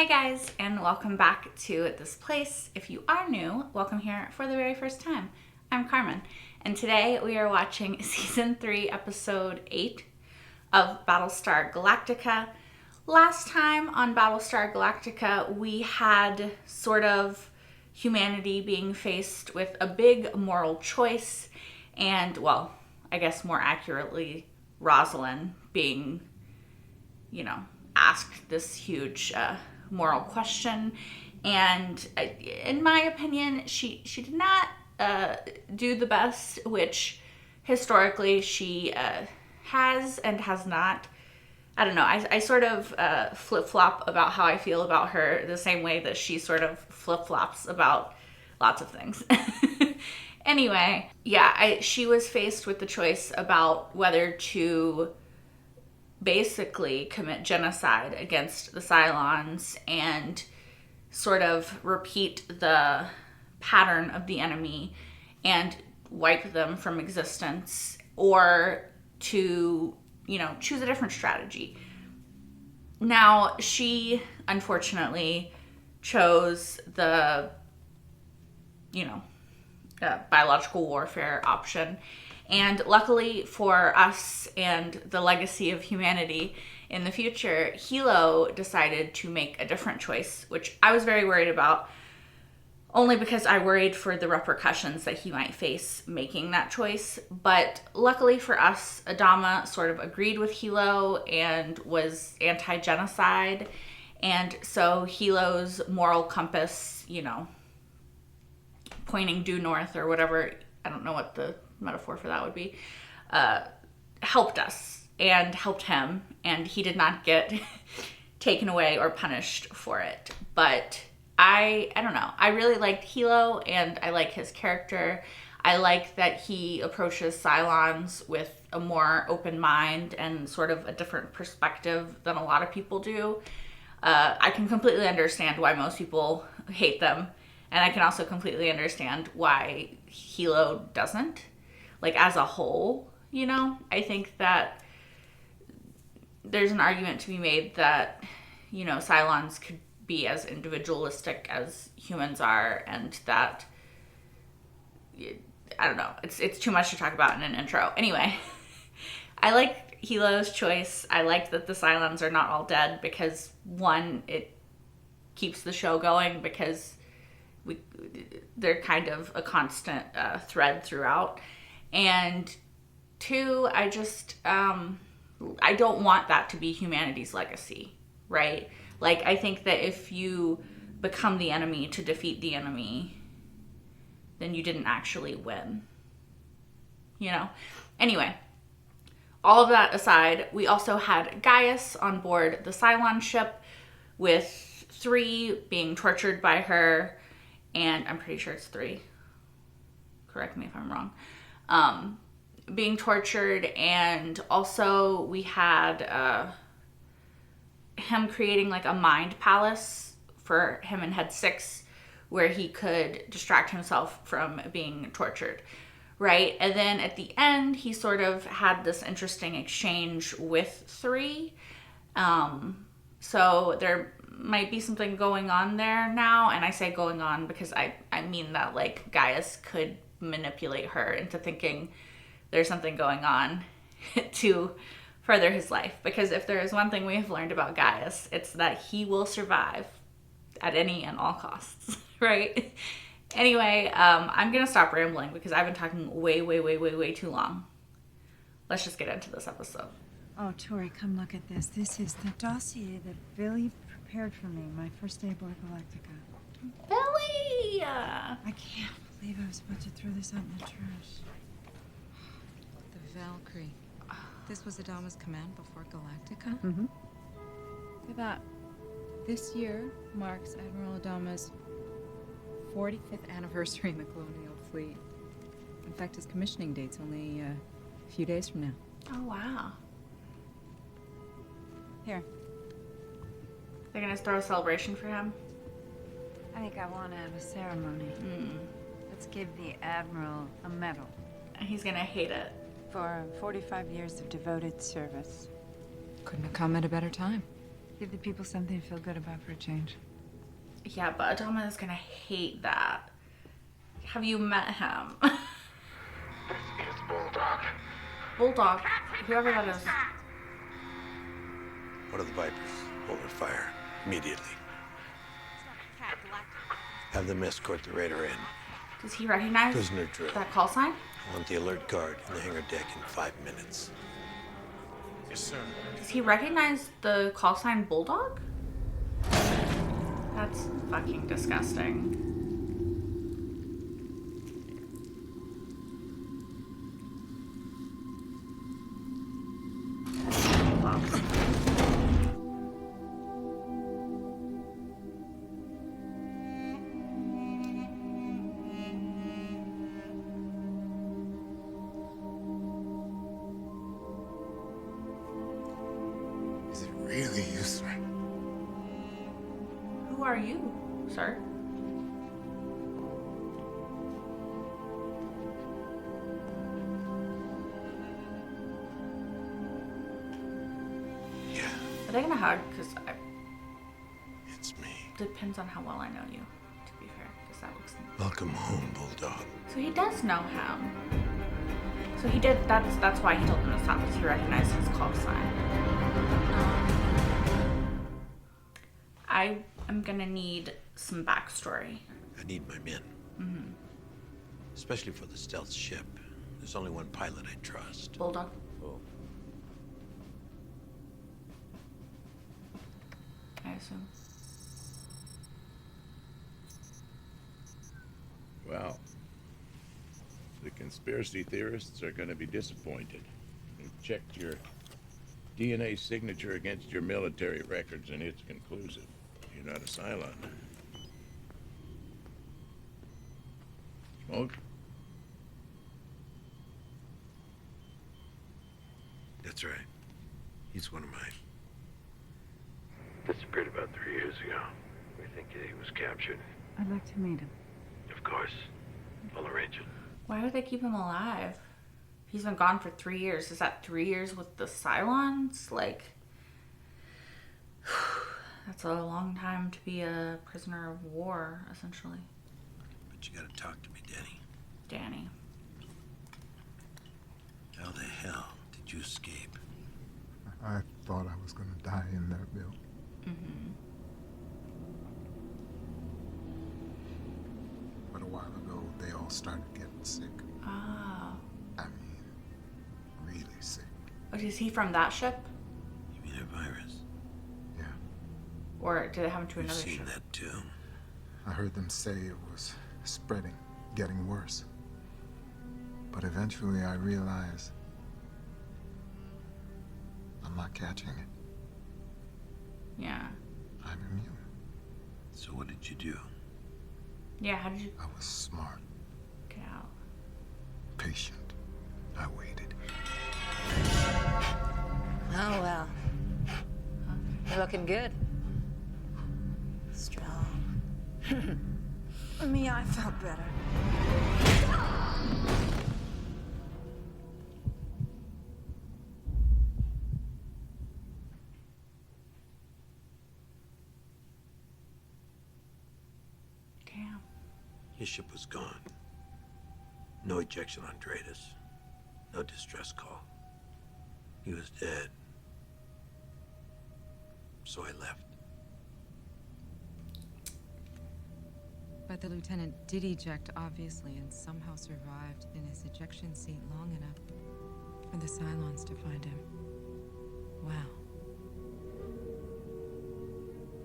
Hey guys, and welcome back to this place. If you are new, welcome here for the very first time. I'm Carmen, and today we are watching Season 3, Episode 8 of Battlestar Galactica. Last time on Battlestar Galactica, we had sort of humanity being faced with a big moral choice, and, well, I guess more accurately, Rosalind being, asked this huge moral question. And in my opinion, she did not do the best, which historically she has and has not. I don't know. I sort of flip-flop about how I feel about her the same way that she sort of flip-flops about lots of things. Anyway, yeah, she was faced with the choice about whether to basically commit genocide against the Cylons and sort of repeat the pattern of the enemy and wipe them from existence, or to, choose a different strategy. Now, she unfortunately chose the, biological warfare option. And luckily for us and the legacy of humanity in the future, Hilo decided to make a different choice, which I was very worried about, only because I worried for the repercussions that he might face making that choice. But luckily for us, Adama sort of agreed with Hilo and was anti-genocide. And so Hilo's moral compass, pointing due north or whatever, I don't know what the metaphor for that would be, helped us and helped him, and he did not get taken away or punished for it. But I don't know. I really liked Hilo, and I like his character. I like that he approaches Cylons with a more open mind and sort of a different perspective than a lot of people do. I can completely understand why most people hate them, and I can also completely understand why Hilo doesn't. Like, as a whole, I think that there's an argument to be made that, Cylons could be as individualistic as humans are, and that, I don't know, it's too much to talk about in an intro. Anyway, I like Hilo's choice. I like that the Cylons are not all dead because, one, it keeps the show going because they're kind of a constant thread throughout. And two, I just, I don't want that to be humanity's legacy, right? Like, I think that if you become the enemy to defeat the enemy, then you didn't actually win, Anyway, all of that aside, we also had Gaius on board the Cylon ship with 3 being tortured by her, and I'm pretty sure it's 3. Correct me if I'm wrong. Being tortured, and also we had him creating like a mind palace for him in Head 6 where he could distract himself from being tortured, right? And then at the end, he sort of had this interesting exchange with 3. So there might be something going on there now, and I say going on because I mean that, like, Gaius could manipulate her into thinking there's something going on to further his life. Because if there is one thing we have learned about Gaius, it's that he will survive at any and all costs, right? Anyway, I'm gonna stop rambling because I've been talking way too long. Let's just get into this episode. Oh, Tori, come look at this. This is the dossier that Billy prepared for me my first day aboard Galactica. Billy! I can't believe I was about to throw this out in the trash. The Valkyrie. This was Adama's command before Galactica? Mm-hmm. Look at that. This year marks Admiral Adama's 45th anniversary in the Colonial Fleet. In fact, his commissioning date's only a few days from now. Oh, wow. Here. They're gonna throw a celebration for him? I think I want to have a ceremony. Let's give the Admiral a medal. He's gonna hate it. For 45 years of devoted service. Couldn't have come at a better time. Give the people something to feel good about for a change. Yeah, but Adama is gonna hate that. Have you met him? This is Bulldog. Bulldog, whoever that is. What are the Vipers? Hold their fire. Immediately. Have them escort the raider in. Does he recognize Prisoner drill. that call sign? I want the alert guard in the hangar deck in 5 minutes. Yes, sir. Does he recognize the call sign Bulldog? That's fucking disgusting. Is it really you, sir? Who are you, sir? Yeah, Are they gonna hug? Because it's me. depends on how well I know you, to be fair. Because that looks. Welcome home, Bulldog. So he does know him. So he did. That's why he told him to stop, because he recognized his call sign. I am gonna need some backstory. I need my men. Especially for the stealth ship. There's only one pilot I trust. Bulldog. Oh. I assume. Well, the conspiracy theorists are going to be disappointed. We've checked your DNA signature against your military records, and it's conclusive. You're not a Cylon. Smoke? That's right. He's one of mine. Disappeared about 3 years ago. We think he was captured. I'd like to meet him. Of course. I'll arrange it. Why would they keep him alive? He's been gone for 3 years. Is that 3 years with the Cylons? Like, that's a long time to be a prisoner of war, essentially. But you gotta talk to me, Danny. Danny. How the hell did you escape? I thought I was gonna die in that mill. But a while ago, they all started getting sick. Oh. I mean, really sick. Oh, is he from that ship? You mean a virus? Yeah. Or did it happen to We've another seen ship? that too. I heard them say it was spreading, getting worse. But eventually I realized I'm not catching it. Yeah. I'm immune. So what did you do? Yeah, how did you I was smart, get out? patient. I waited. Oh, well. You're looking good. Strong. Me, I felt better. Damn. His ship was gone. No ejection on Dratus. No distress call. He was dead. So I left. But the lieutenant did eject, obviously, and somehow survived in his ejection seat long enough for the Cylons to find him. Wow.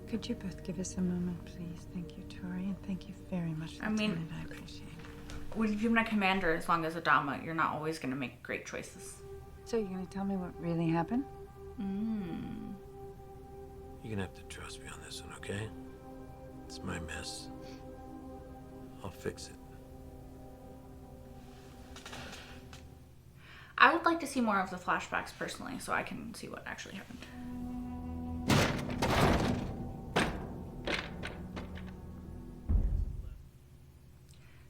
Could you both give us a moment, please? Thank you, Tori, and thank you very much, I mean- Lieutenant. I appreciate it. When you've been a commander as long as Adama, you're not always gonna make great choices. So you're gonna tell me what really happened? You're gonna have to trust me on this one, okay? It's my mess. I'll fix it. I would like to see more of the flashbacks personally, so I can see what actually happened.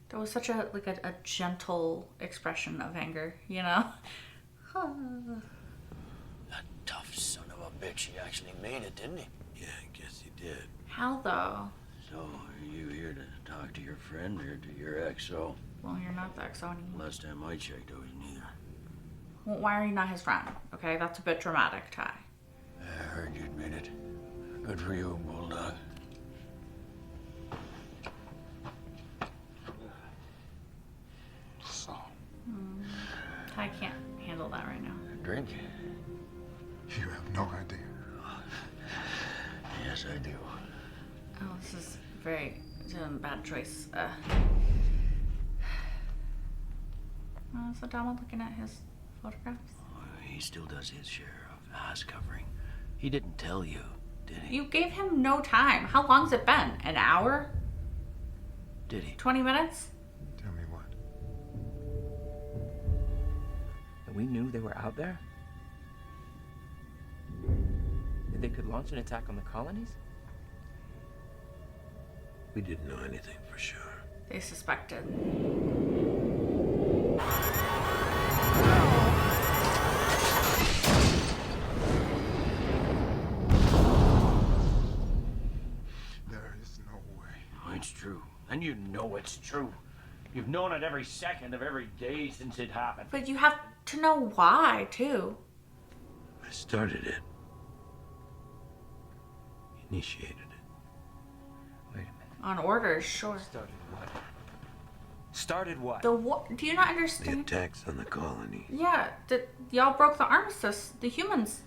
There was such a gentle expression of anger, you know? That tough son of a bitch, he actually made it, didn't he? Yeah, I guess he did. How though? So, are you here to talk to your friend or to your XO? Well, you're not the XO anymore. Last time I checked, I was neither. Well, why are you not his friend? Okay, that's a bit dramatic, Ty. I heard you'd made it. Good for you, Bulldog. So, Ty can't handle that right now. Drink? you have no idea. Yes, I do. Oh, this is it's a bad choice. So Donald looking at his photographs? He still does his share of ass covering. He didn't tell you, did he? You gave him no time. How long's it been? An hour? Did he? 20 minutes? Tell me what? And we knew they were out there? That they could launch an attack on the colonies? We didn't know anything for sure. They suspected. There is no way. Oh, it's true. And you know it's true. You've known it every second of every day since it happened. But you have to know why, too. I started it. Initiated it. Wait a minute. On orders, sure. Started what? Started what? Do you not The understand? attacks on the colony. Yeah, y'all broke the armistice, the humans.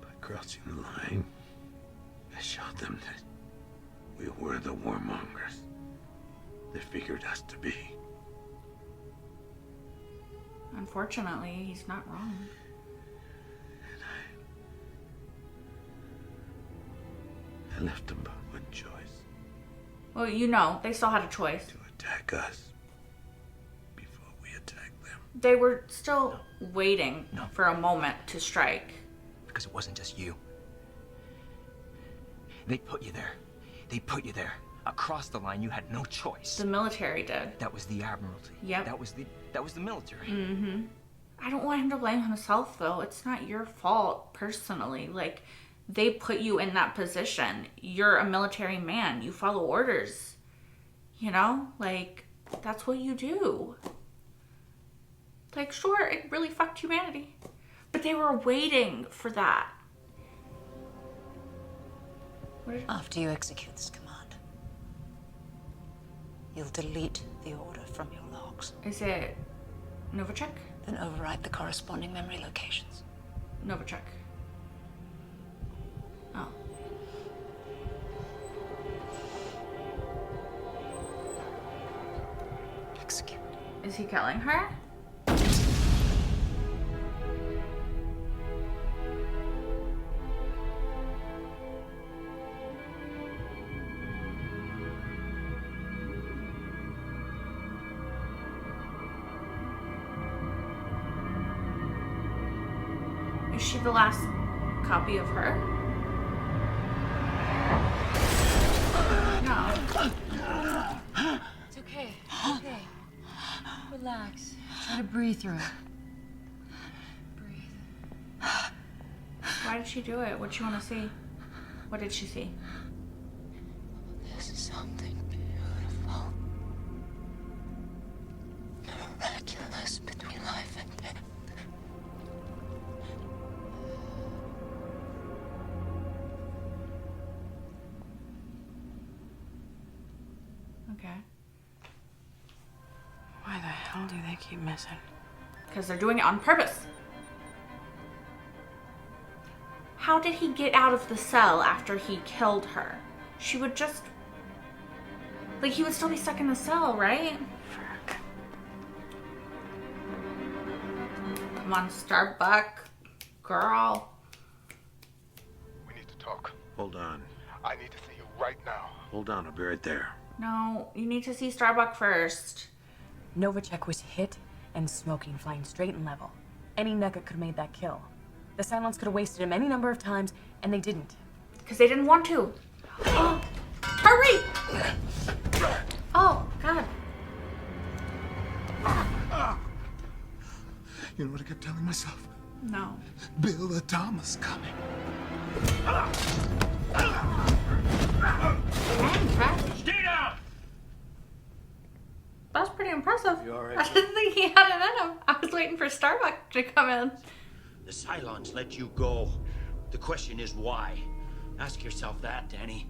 By crossing the line, I showed them that we were the warmongers they figured us to be. Unfortunately, he's not wrong. I left them but one choice. Well, you know, they still had a choice. To attack us before we attacked them. They were still waiting for a moment to strike. Because it wasn't just you. They put you there. They put you there. Across the line, you had no choice. The military did. That was the Admiralty. Yep. That was the military. Mm-hmm. I don't want him to blame himself, though. It's not your fault, personally. Like, they put you in that position. You're a military man. You follow orders. You know? Like, that's what you do. Like, sure, it really fucked humanity. But they were waiting for that. After you execute this command, you'll delete the order from your logs. Is it Novacek? Then overwrite the corresponding memory locations. Novacek. Oh. Execute. Is he killing her? Is she the last copy of her? No. It's okay. It's okay. Relax. Try to breathe through it. Breathe. Why did she do it? What'd she want to see? What did she see? This is something beautiful. Miraculous between life and death. Okay. Why the hell do they keep missing? Because they're doing it on purpose. How did he get out of the cell after he killed her? She would just... Like, he would still be stuck in the cell, right? Come on, Starbuck. Girl. We need to talk. Hold on. I need to see you right now. Hold on, I'll be right there. No, you need to see Starbuck first. Novacek was hit and smoking, flying straight and level. Any nugget could have made that kill. The Cylons could have wasted him any number of times, and they didn't. Because they didn't want to. Oh, hurry! Oh, God. You know what I kept telling myself? No. Bill Adama's coming. Dang, Travis. Stay down! That was pretty impressive. You all right, I didn't think he had it in him. I was waiting for Starbuck to come in. The Cylons let you go. The question is why? Ask yourself that, Danny.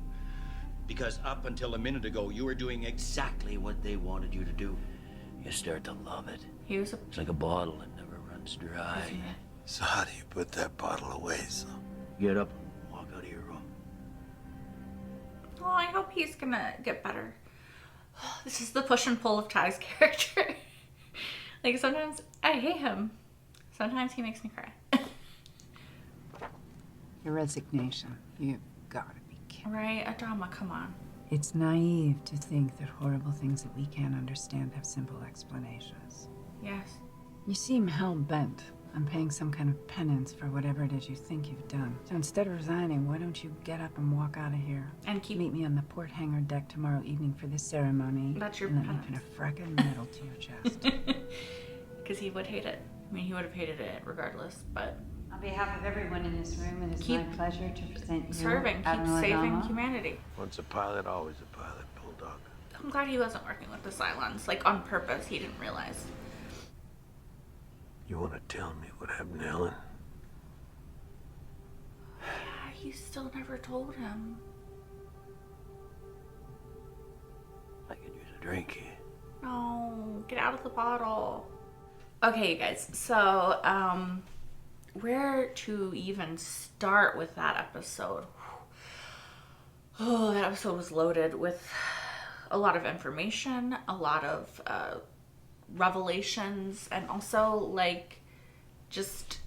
Because up until a minute ago, you were doing exactly what they wanted you to do. You start to love it. He was a... It's like a bottle that never runs dry. So how do you put that bottle away, son? Get up and walk out of your room. Oh, I hope he's gonna get better. This is the push and pull of Ty's character. Like, sometimes I hate him. Sometimes he makes me cry. Your resignation. You've got to be kidding. Right? Adama, come on. It's naive to think that horrible things that we can't understand have simple explanations. Yes. You seem hell-bent on paying some kind of penance for whatever it is you think you've done. So instead of resigning, why don't you get up and walk out of here? And keep... Meet me on the port hangar deck tomorrow evening for this ceremony. That's your and let me penance. pin a frickin' medal to your chest. Because he would hate it. I mean, he would have hated it regardless, but... On behalf of everyone in this room, it is Keep my pleasure to present you serving, keep Admiral saving Adama. humanity. Once a pilot, always a pilot, Bulldog. I'm glad he wasn't working with the Cylons. Like, on purpose, he didn't realize. You want to tell me what happened to Ellen? Yeah, you still never told him. I could use a drink here. No, get out of the bottle. Okay, you guys, so, where to even start with that episode? Oh, that episode was loaded with a lot of information, a lot of revelations, and also, like, just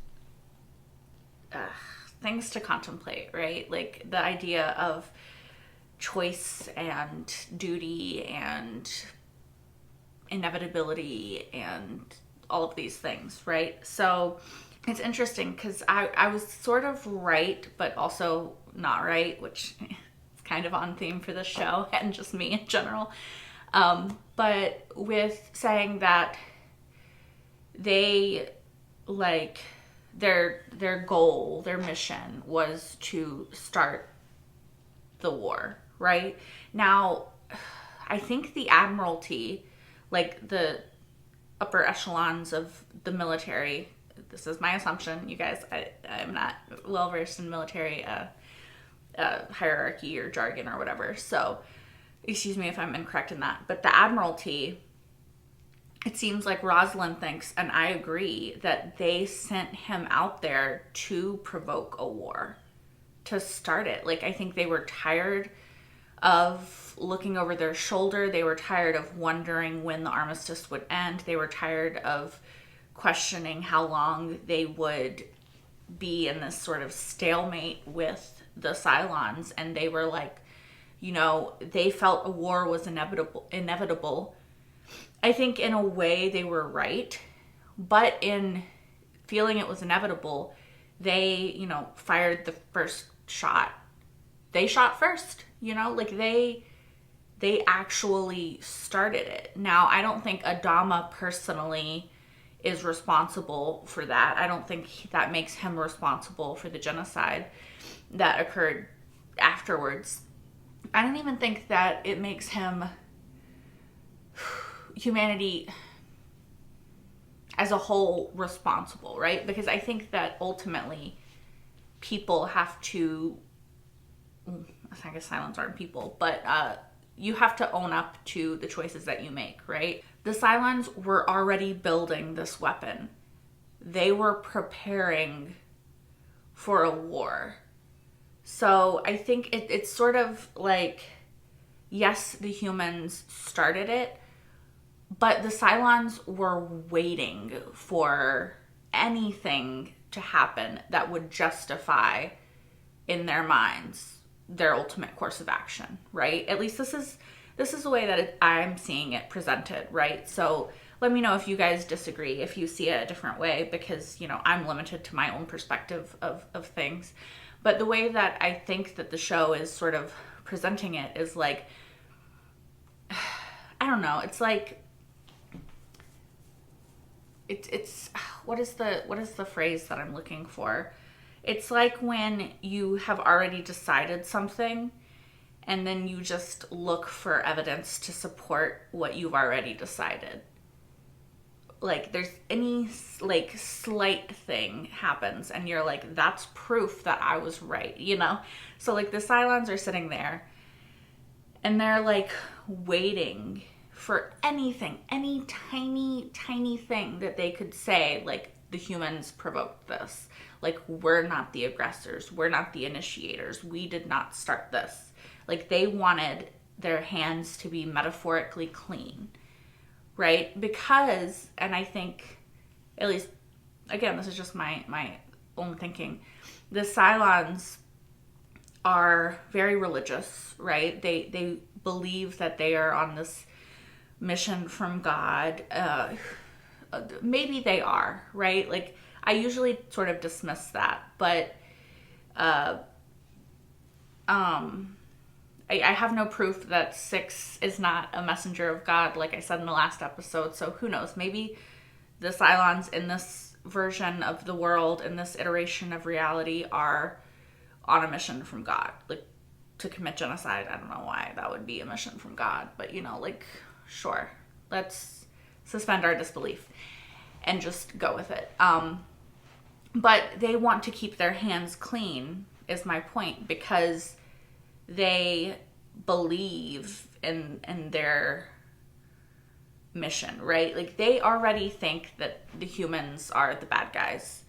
things to contemplate, right? Like, the idea of choice and duty and inevitability and all of these things, right? So it's interesting because I was sort of right, but also not right, which is kind of on theme for this show and just me in general. But with saying that they, like, their goal, their mission was to start the war, right? Now, I think the Admiralty, like the upper echelons of the military, this is my assumption, you guys, I'm not well versed in military hierarchy or jargon or whatever, so excuse me if I'm incorrect in that, but the Admiralty, it seems like Rosalind thinks, and I agree, that they sent him out there to provoke a war, to start it. Like, I think they were tired of looking over their shoulder. They were tired of wondering when the armistice would end. They were tired of questioning how long they would be in this sort of stalemate with the Cylons. And they were like, you know, they felt a war was inevitable. I think in a way they were right, but in feeling it was inevitable, they, you know, fired the first shot. They shot first, you know, like they actually started it. Now, I don't think Adama personally is responsible for that. I don't think that makes him responsible for the genocide that occurred afterwards. I don't even think that it makes him, humanity as a whole, responsible, right? Because I think that ultimately people have to, I guess Cylons aren't people, but you have to own up to the choices that you make, right? The Cylons were already building this weapon. They were preparing for a war. So I think it's sort of like, yes, the humans started it, but the Cylons were waiting for anything to happen that would justify, in their minds, their ultimate course of action, right? At least this is the way that I'm seeing it presented, right? So let me know if you guys disagree, if you see it a different way, because, you know, I'm limited to my own perspective of things. But the way that I think that the show is sort of presenting it is like, I don't know, it's like, it's what is the phrase that I'm looking for? It's like when you have already decided something and then you just look for evidence to support what you've already decided. Like there's any like slight thing happens and you're like, that's proof that I was right, you know? So like the Cylons are sitting there and they're like waiting for anything, any tiny thing that they could say, like the humans provoked this. Like, we're not the aggressors. We're not the initiators. We did not start this. Like, they wanted their hands to be metaphorically clean, right? Because, and I think, at least, again, this is just my own thinking, the Cylons are very religious, right? They believe that they are on this mission from God. Maybe they are, right? Like, I usually sort of dismiss that, but I have no proof that Six is not a messenger of God, like I said in the last episode, so who knows? Maybe the Cylons in this version of the world, in this iteration of reality, are on a mission from God, like to commit genocide. I don't know why that would be a mission from God, but you know, like, sure, let's suspend our disbelief and just go with it. But they want to keep their hands clean, is my point, because they believe in their mission, right? Like, they already think that the humans are the bad guys.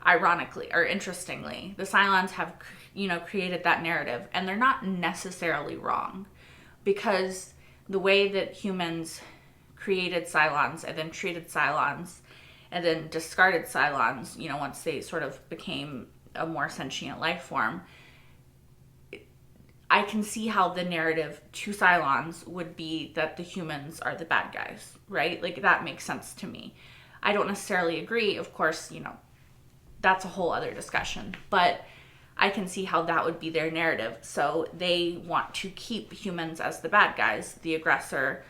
Ironically, or interestingly, the Cylons have, you know, created that narrative, and they're not necessarily wrong, because the way that humans created Cylons and then treated Cylons and then discarded Cylons, you know, once they sort of became a more sentient life form, I can see how the narrative to Cylons would be that the humans are the bad guys, right? Like, that makes sense to me. I don't necessarily agree. Of course, you know, that's a whole other discussion, but I can see how that would be their narrative. So they want to keep humans as the bad guys, the aggressor,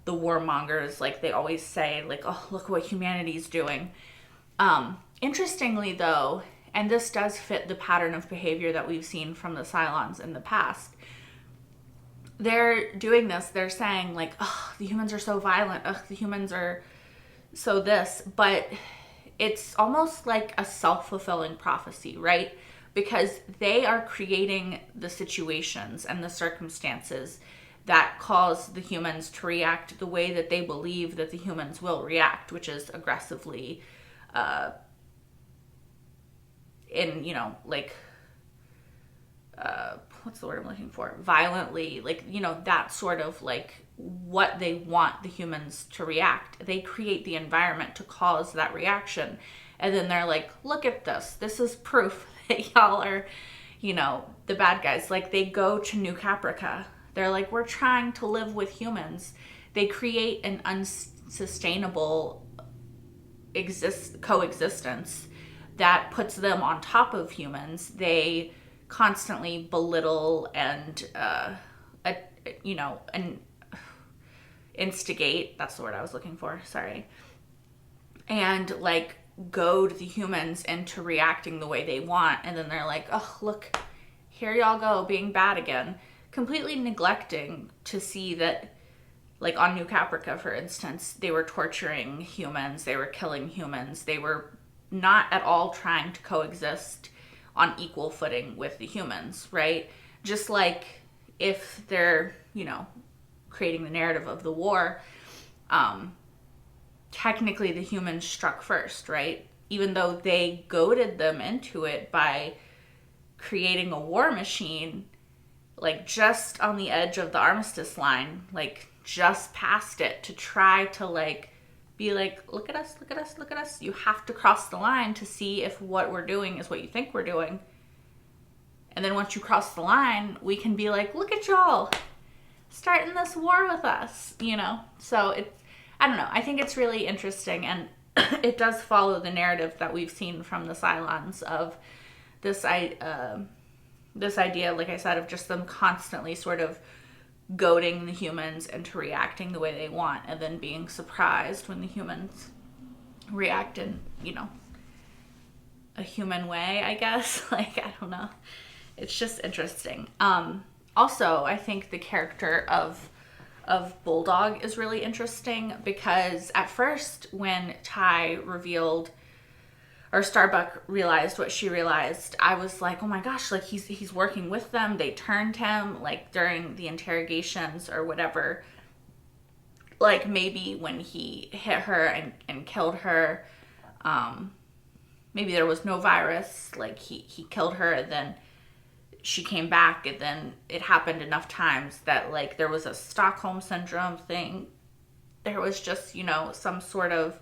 the warmongers, like they always say, like, oh, look what humanity's doing. Interestingly, though, and this does fit the pattern of behavior that we've seen from the Cylons in the past, they're doing this, they're saying, like, oh, the humans are so violent, ugh, the humans are so this, but it's almost like a self-fulfilling prophecy, right? Because they are creating the situations and the circumstances that cause the humans to react the way that they believe that the humans will react, which is aggressively, in, you know, like, what's the word I'm looking for? Violently, like, you know, that sort of, like, what they want the humans to react. They create the environment to cause that reaction. And then they're like, look at this. This is proof that y'all are, you know, the bad guys. Like, they go to New Caprica. They're like, we're trying to live with humans. They create an unsustainable coexistence that puts them on top of humans. They constantly belittle and, you know, and instigate, that's the word I was looking for, sorry, and like goad the humans into reacting the way they want. And then they're like, oh, look, here y'all go being bad again, completely neglecting to see that, like on New Caprica, for instance, they were torturing humans, they were killing humans, they were not at all trying to coexist on equal footing with the humans, right? Just like if they're, you know, creating the narrative of the war, technically the humans struck first, right? Even though they goaded them into it by creating a war machine, like just on the edge of the armistice line, like just past it, to try to like be like, look at us, look at us, look at us. You have to cross the line to see if what we're doing is what you think we're doing. And then once you cross the line, we can be like, look at y'all starting this war with us, you know? So it's, I don't know. I think it's really interesting, and it does follow the narrative that we've seen from the Cylons of this idea, like I said, of just them constantly sort of goading the humans into reacting the way they want, and then being surprised when the humans react in, a human way, I guess. Like, I don't know. It's just interesting. Also, I think the character of Bulldog is really interesting because at first when Ty revealed, or Starbuck realized what she realized, I was like, oh my gosh, like he's working with them. They turned him, like, during the interrogations or whatever. Like, maybe when he hit her and killed her, maybe there was no virus, like he killed her and then she came back, and then it happened enough times that, like, there was a Stockholm syndrome thing. There was just, some sort of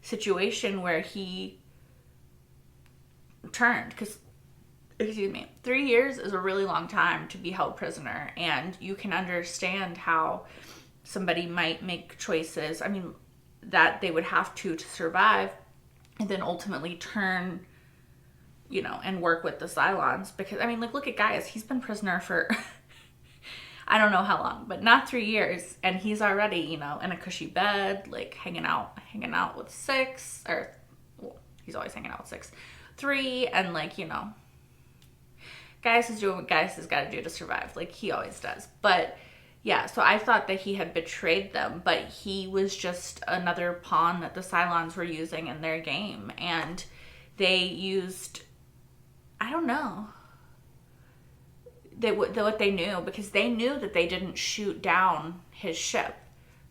situation where he turned, because, 3 years is a really long time to be held prisoner, and you can understand how somebody might make choices, that they would have to survive, and then ultimately turn, and work with the Cylons. Because, look at Gaius. He's been prisoner for I don't know how long, but not 3 years. And he's already, in a cushy bed, like hanging out with six, or, well, he's always hanging out with six. 3, and, like, Gaius is doing what Gaius has got to do to survive. Like, he always does. But, yeah, so I thought that he had betrayed them, but he was just another pawn that the Cylons were using in their game. And they used, I don't know, what they knew, because they knew that they didn't shoot down his ship.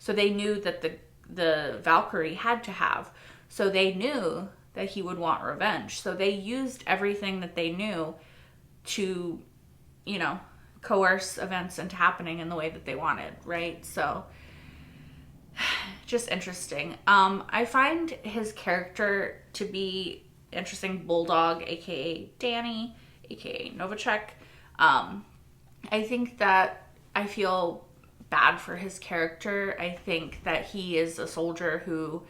So they knew that the Valkyrie had to have. So they knew that he would want revenge. So they used everything that they knew to, coerce events into happening in the way that they wanted, right? So, just interesting. I find his character to be interesting. Bulldog, aka Danny, aka Novacek. I think that I feel bad for his character. I think that he is a soldier who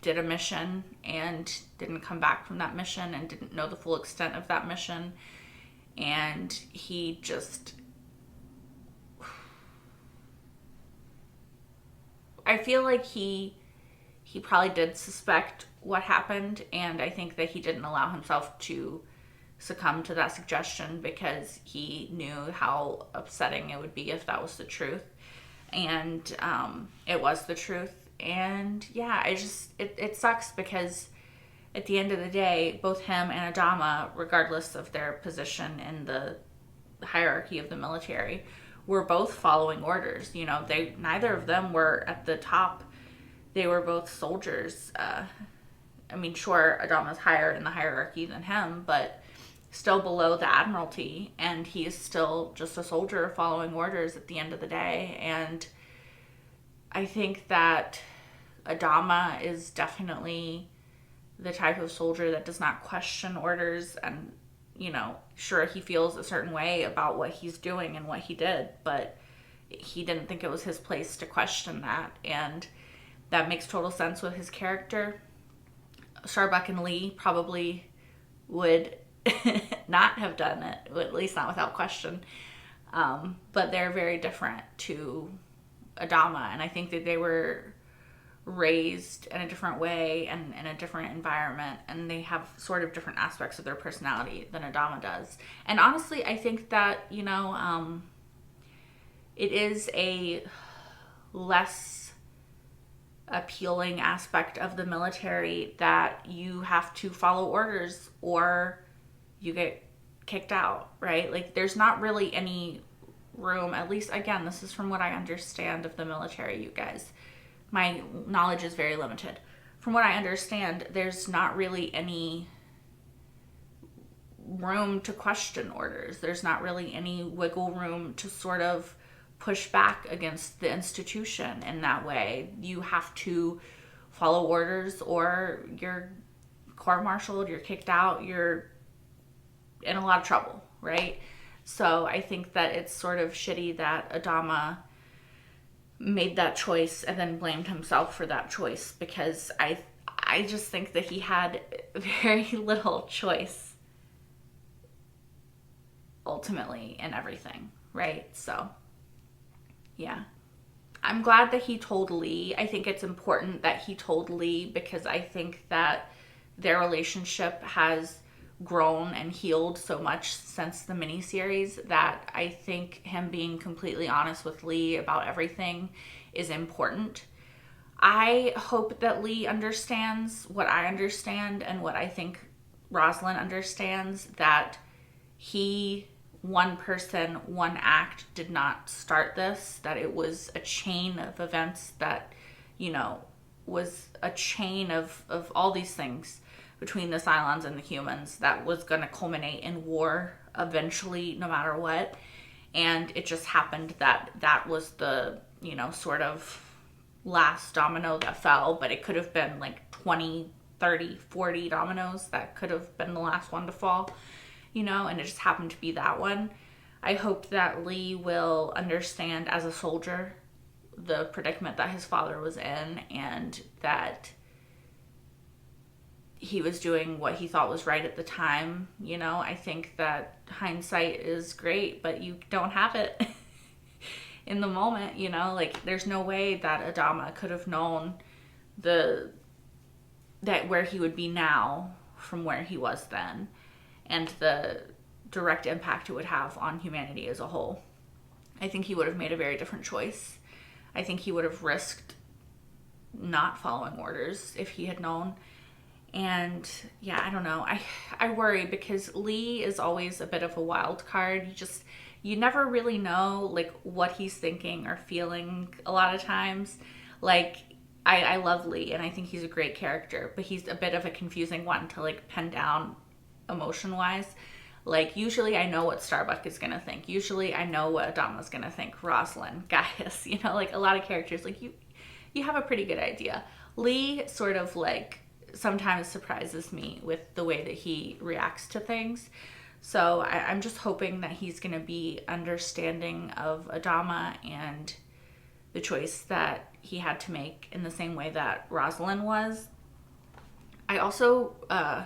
did a mission and didn't come back from that mission and didn't know the full extent of that mission. And he just, I feel like he probably did suspect what happened, and I think that he didn't allow himself to succumb to that suggestion because he knew how upsetting it would be if that was the truth. And it was the truth. And yeah, it sucks because at the end of the day, both him and Adama, regardless of their position in the hierarchy of the military, were both following orders. Neither of them were at the top. They were both soldiers. Sure, Adama's higher in the hierarchy than him, but still below the admiralty, and he's still just a soldier following orders at the end of the day. And I think that Adama is definitely the type of soldier that does not question orders, and, sure, he feels a certain way about what he's doing and what he did, but he didn't think it was his place to question that, and that makes total sense with his character. Starbuck and Lee probably would not have done it, at least not without question, but they're very different to Adama, and I think that they were raised in a different way and in a different environment, and they have sort of different aspects of their personality than Adama does. And honestly, I think that, it is a less appealing aspect of the military that you have to follow orders or you get kicked out, right? Like, there's not really any room, at least, again, this is from what I understand of the military, you guys. My knowledge is very limited. From what I understand, there's not really any room to question orders. There's not really any wiggle room to sort of push back against the institution in that way. You have to follow orders or you're court-martialed, you're kicked out, you're in a lot of trouble, right? So I think that it's sort of shitty that Adama made that choice and then blamed himself for that choice, because I just think that he had very little choice ultimately in everything, right? So yeah, I'm glad that he told Lee. I think it's important that he told Lee because I think that their relationship has grown and healed so much since the miniseries that I think him being completely honest with Lee about everything is important. I hope that Lee understands what I understand and what I think Rosalind understands, that he, one person, one act did not start this, that it was a chain of events that, you know, was a chain of all these things between the Cylons and the humans that was going to culminate in war eventually, no matter what. And it just happened that that was the, you know, sort of last domino that fell, but it could have been like 20, 30, 40 dominoes that could have been the last one to fall, you know, and it just happened to be that one. I hope that Lee will understand as a soldier the predicament that his father was in, and that he was doing what he thought was right at the time. You know, I think that hindsight is great, but you don't have it in the moment, you know, like there's no way that Adama could have known that where he would be now from where he was then, and the direct impact it would have on humanity as a whole. I think he would have made a very different choice. I think he would have risked not following orders if he had known. And yeah, I don't know. I worry because Lee is always a bit of a wild card. You never really know like what he's thinking or feeling a lot of times. Like I love Lee and I think he's a great character, but he's a bit of a confusing one to like pin down emotion wise. Like usually I know what Starbuck is gonna think. Usually I know what Adama's gonna think. Rosalind, Gaius, you know, like a lot of characters, like you have a pretty good idea. Lee sort of like sometimes surprises me with the way that he reacts to things. So I'm just hoping that he's going to be understanding of Adama and the choice that he had to make in the same way that Rosalind was. I also, to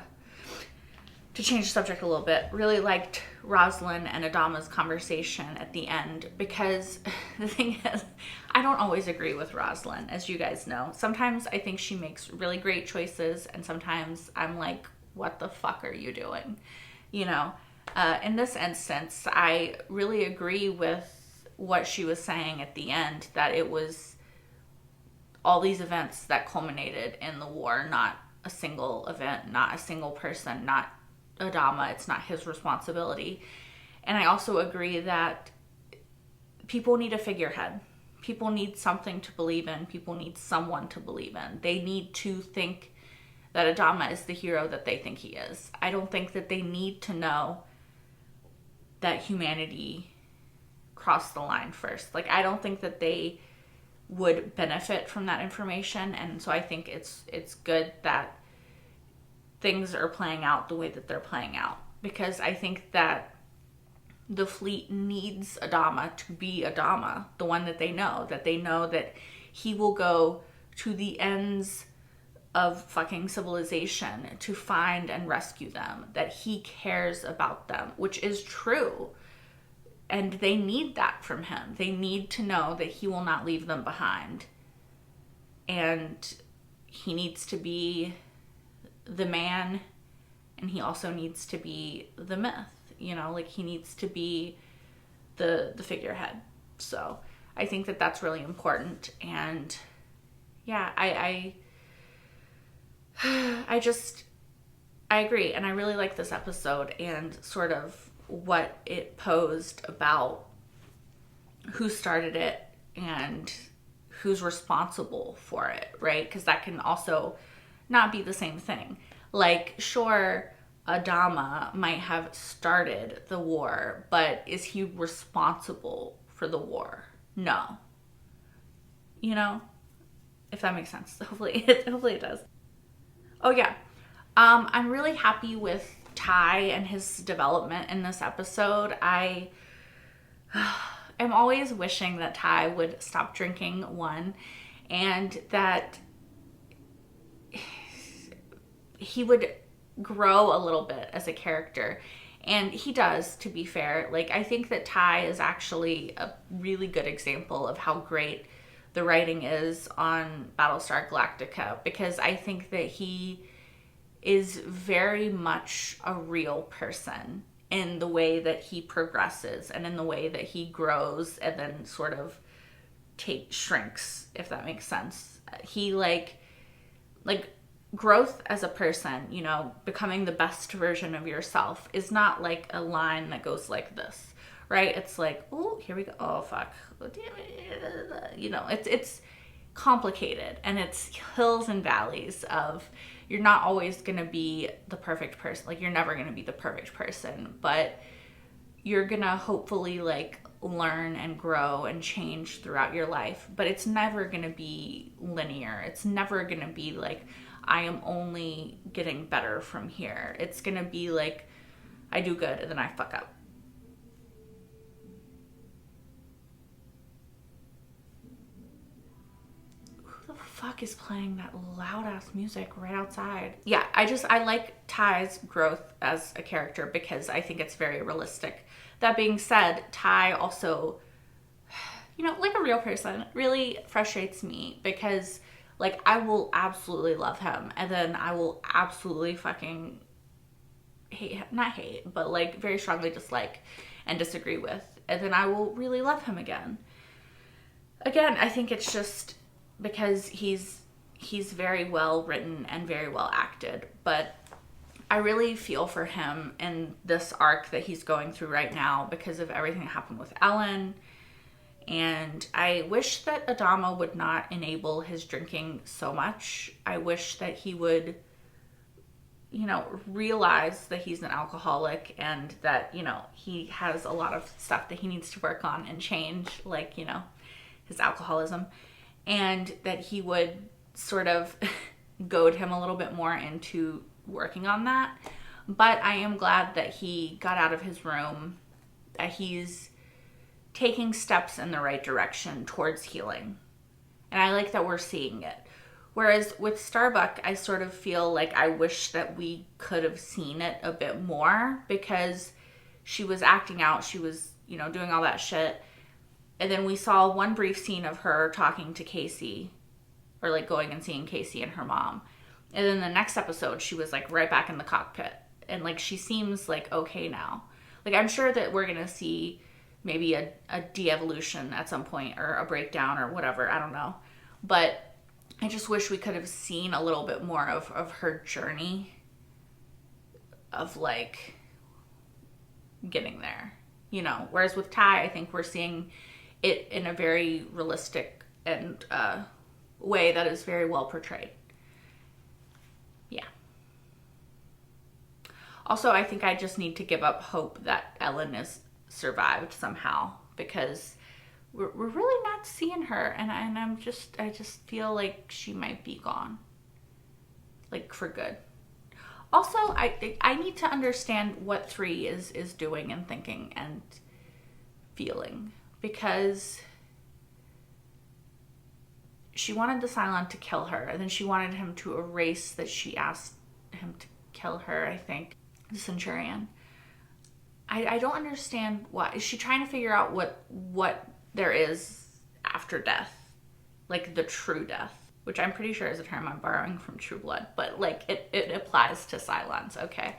change the subject a little bit, really liked Rosalind and Adama's conversation at the end, because the thing is, I don't always agree with Rosalind, as you guys know. Sometimes I think she makes really great choices, and sometimes I'm like, what the fuck are you doing? You know, in this instance, I really agree with what she was saying at the end, that it was all these events that culminated in the war, not a single event, not a single person, not Adama. It's not his responsibility. And I also agree that people need a figurehead. People need something to believe in. People need someone to believe in. They need to think that Adama is the hero that they think he is. I don't think that they need to know that humanity crossed the line first. Like, I don't think that they would benefit from that information. And so I think it's good that things are playing out the way that they're playing out, because I think that the fleet needs Adama to be Adama, the one that they know that he will go to the ends of fucking civilization to find and rescue them, that he cares about them, which is true. And they need that from him. They need to know that he will not leave them behind. And he needs to be the man, and he also needs to be the myth. You know, like he needs to be the figurehead. So I think that that's really important. And yeah, I agree. And I really like this episode and sort of what it posed about who started it and who's responsible for it, right? Because that can also not be the same thing. Like, sure, Adama might have started the war, but is he responsible for the war? No. You know? If that makes sense. Hopefully it does. Oh yeah. I'm really happy with Ty and his development in this episode. I am always wishing that Ty would stop drinking, one, and that he would grow a little bit as a character. And he does, to be fair. Like, I think that Ty is actually a really good example of how great the writing is on Battlestar Galactica, because I think that he is very much a real person in the way that he progresses and in the way that he grows and then sort of shrinks, if that makes sense. He like growth as a person, you know, becoming the best version of yourself is not like a line that goes like this, right? It's like, oh, here we go. Oh, fuck. You know, it's complicated, and it's hills and valleys of, you're not always going to be the perfect person. Like, you're never going to be the perfect person, but you're going to hopefully like learn and grow and change throughout your life. But it's never going to be linear. It's never going to be like, I am only getting better from here. It's going to be like, I do good and then I fuck up. Who the fuck is playing that loud ass music right outside? Yeah, I like Ty's growth as a character because I think it's very realistic. That being said, Ty also, you know, like a real person, really frustrates me because, like, I will absolutely love him, and then I will absolutely fucking not hate, but like very strongly dislike and disagree with, and then I will really love him again. I think it's just because he's very well written and very well acted, but I really feel for him in this arc that he's going through right now because of everything that happened with Ellen. And I wish that Adama would not enable his drinking so much. I wish that he would, you know, realize that he's an alcoholic and that, you know, he has a lot of stuff that he needs to work on and change, like, you know, his alcoholism. And that he would sort of goad him a little bit more into working on that. But I am glad that he got out of his room, that he's taking steps in the right direction towards healing. And I like that we're seeing it. Whereas with Starbuck, I sort of feel like I wish that we could have seen it a bit more, because she was acting out, she was, you know, doing all that shit. And then we saw one brief scene of her talking to Casey, or like going and seeing Casey and her mom. And then the next episode, she was like right back in the cockpit. And like, she seems like okay now. Like, I'm sure that we're going to see maybe a de-evolution at some point, or a breakdown or whatever. I don't know. But I just wish we could have seen a little bit more of her journey of like getting there, you know. Whereas with Ty, I think we're seeing it in a very realistic and way that is very well portrayed. Yeah. Also, I think I just need to give up hope that Ellen is survived somehow, because we're really not seeing her, and I just feel like she might be gone, like for good. Also, I need to understand what 3 is doing and thinking and feeling, because she wanted the Cylon to kill her, and then she wanted him to erase that she asked him to kill her, I think, the Centurion. I don't understand why. Is she trying to figure out what there is after death? Like the true death, which I'm pretty sure is a term I'm borrowing from True Blood, but like it applies to Cylons, okay.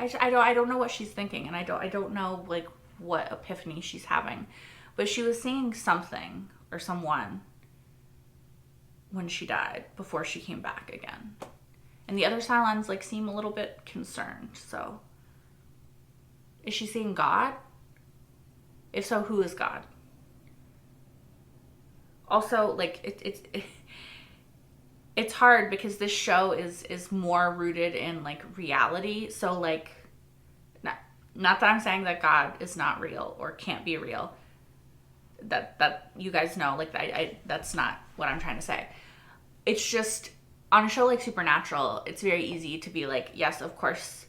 I don't know what she's thinking, and I don't know like what epiphany she's having. But she was seeing something or someone when she died, before she came back again. And the other Cylons like seem a little bit concerned, so is she seeing God? If so, who is God? Also, like, it's hard because this show is more rooted in like reality. So like, not that I'm saying that God is not real or can't be real. That you guys know, like, I that's not what I'm trying to say. It's just on a show like Supernatural, it's very easy to be like, yes, of course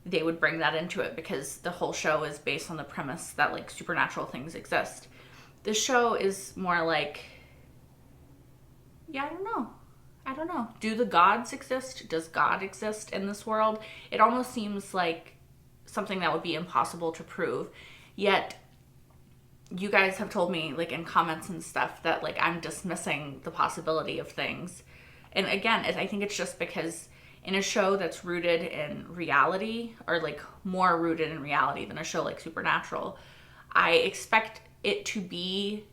they would bring that into it because the whole show is based on the premise that like supernatural things exist. This show is more like, yeah, I don't know. Do the gods exist? Does God exist in this world? It almost seems like something that would be impossible to prove. Yet you guys have told me, like, in comments and stuff, that, like, I'm dismissing the possibility of things. And again, I think it's just because in a show that's rooted in reality, or like more rooted in reality than a show like Supernatural, I expect it to be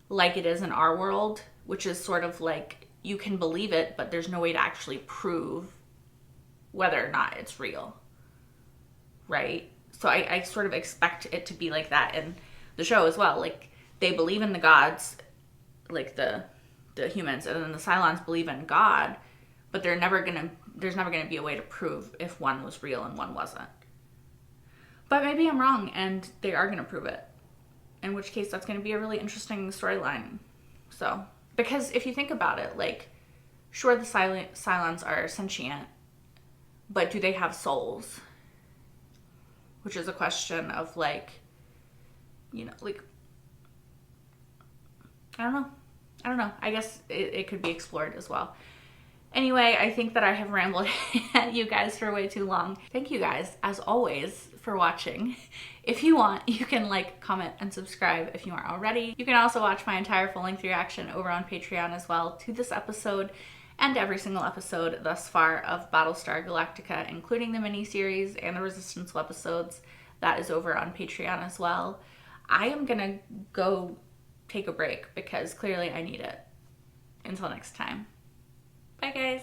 like it is in our world, which is sort of like you can believe it, but there's no way to actually prove whether or not it's real, right? So I sort of expect it to be like that in the show as well. Like, they believe in the gods, like the humans, and then the Cylons believe in God, but there's never gonna be a way to prove if one was real and one wasn't. But maybe I'm wrong and they are gonna prove it, in which case that's gonna be a really interesting storyline. So, because if you think about it, like, sure, the Cylons are sentient, but do they have souls? Which is a question of, like, you know, like, I don't know. I guess it could be explored as well. Anyway, I think that I have rambled at you guys for way too long. Thank you guys, as always, for watching. If you want, you can like, comment, and subscribe if you aren't already. You can also watch my entire full-length reaction over on Patreon as well to this episode and every single episode thus far of Battlestar Galactica, including the miniseries and the Resistance episodes. That is over on Patreon as well. I am gonna go take a break because clearly I need it. Until next time. Bye, guys.